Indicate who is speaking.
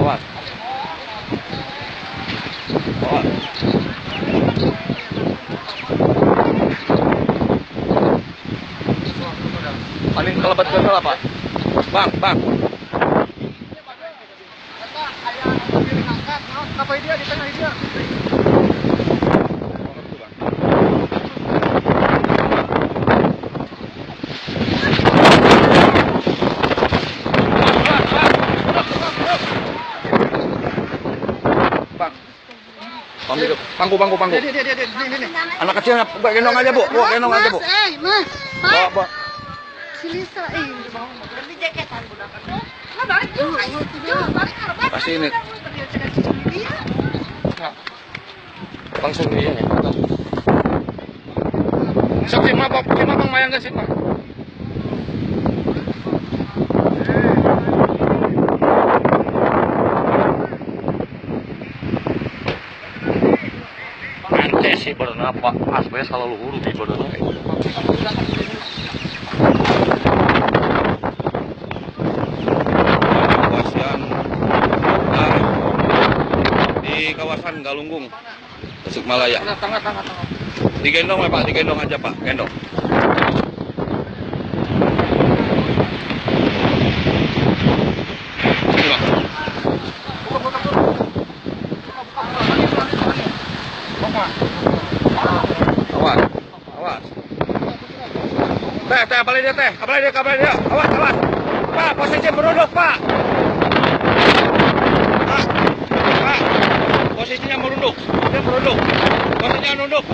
Speaker 1: Awas. Awas. Paling kelebat ke apa? Bang.
Speaker 2: Apa dia di tengah dia?
Speaker 1: Bang, pangku.
Speaker 2: Dia.
Speaker 1: Anak kecilnya gendong aja, Bu. Bu, gendong aja, Bu.
Speaker 2: Mas.
Speaker 1: Bawa.
Speaker 2: Si Lisa,
Speaker 3: Tapi jaketan budak aku.
Speaker 1: Pasti ini.
Speaker 4: Langsung dia ya.
Speaker 1: Sok si Bang mayang ke sini.
Speaker 4: Ante sih berenang apa? Asbes kalau luhur di berenang.
Speaker 1: Di kawasan Galunggung, Tasikmalaya.
Speaker 4: Tengah.
Speaker 1: Digendong ya Pak, digendong aja Pak, gendong. Ini Pak. Awas. Teh, apalagi dia. Awas. Pak, posisi merunduk Pak. Pak, posisinya merunduk. Dia merunduk. Posisinya nunduk.